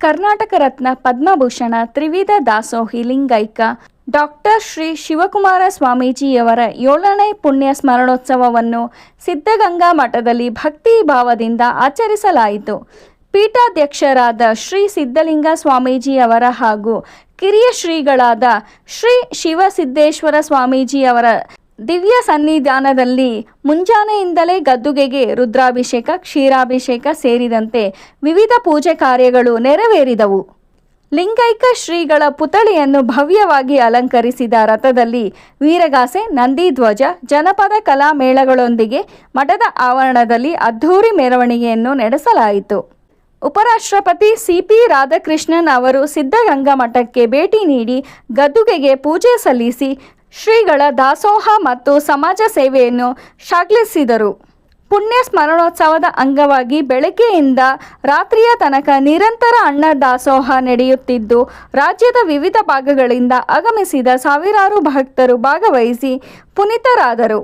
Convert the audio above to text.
ಕರ್ನಾಟಕ ರತ್ನ ಪದ್ಮಭೂಷಣ ತ್ರಿವಿಧ ದಾಸೋಹಿ ಲಿಂಗೈಕ್ಯ ಡಾಕ್ಟರ್ ಶ್ರೀ ಶಿವಕುಮಾರ ಸ್ವಾಮೀಜಿಯವರ 7ನೇ ಪುಣ್ಯ ಸ್ಮರಣೋತ್ಸವವನ್ನು ಸಿದ್ಧಗಂಗಾ ಮಠದಲ್ಲಿ ಭಕ್ತಿ ಭಾವದಿಂದ ಆಚರಿಸಲಾಯಿತು. ಪೀಠಾಧ್ಯಕ್ಷರಾದ ಶ್ರೀ ಸಿದ್ಧಲಿಂಗ ಸ್ವಾಮೀಜಿಯವರ ಹಾಗೂ ಕಿರಿಯ ಶ್ರೀಗಳಾದ ಶ್ರೀ ಶಿವಸಿದ್ದೇಶ್ವರ ಸ್ವಾಮೀಜಿಯವರ ದಿವ್ಯ ಸನ್ನಿಧಾನದಲ್ಲಿ ಮುಂಜಾನೆಯಿಂದಲೇ ಗದ್ದುಗೆಗೆ ರುದ್ರಾಭಿಷೇಕ, ಕ್ಷೀರಾಭಿಷೇಕ ಸೇರಿದಂತೆ ವಿವಿಧ ಪೂಜೆ ಕಾರ್ಯಗಳು ನೆರವೇರಿದವು. ಲಿಂಗೈಕ್ಯ ಶ್ರೀಗಳ ಪುತ್ಥಳಿಯನ್ನು ಭವ್ಯವಾಗಿ ಅಲಂಕರಿಸಿದ ರಥದಲ್ಲಿ ವೀರಗಾಸೆ, ನಂದಿಧ್ವಜ, ಜನಪದ ಕಲಾ ಮೇಳಗಳೊಂದಿಗೆ ಮಠದ ಆವರಣದಲ್ಲಿ ಅದ್ಧೂರಿ ಮೆರವಣಿಗೆಯನ್ನು ನಡೆಸಲಾಯಿತು. ಉಪರಾಷ್ಟ್ರಪತಿ ಸಿ.ಪಿ. ರಾಧಾಕೃಷ್ಣನ್ ಅವರು ಸಿದ್ಧಗಂಗಾ ಮಠಕ್ಕೆ ಭೇಟಿ ನೀಡಿ ಗದ್ದುಗೆಗೆ ಪೂಜೆ ಸಲ್ಲಿಸಿ ಶ್ರೀಗಳ ದಾಸೋಹ ಮತ್ತು ಸಮಾಜ ಸೇವೆಯನ್ನು ಶ್ಲಾಘಿಸಿದರು. ಪುಣ್ಯ ಸ್ಮರಣೋತ್ಸವದ ಅಂಗವಾಗಿ ಬೆಳಗ್ಗೆಯಿಂದ ರಾತ್ರಿಯ ತನಕ ನಿರಂತರ ಅನ್ನ ದಾಸೋಹ ನಡೆಯುತ್ತಿದ್ದು, ರಾಜ್ಯದ ವಿವಿಧ ಭಾಗಗಳಿಂದ ಆಗಮಿಸಿದ ಸಾವಿರಾರು ಭಕ್ತರು ಭಾಗವಹಿಸಿ ಪುನೀತರಾದರು.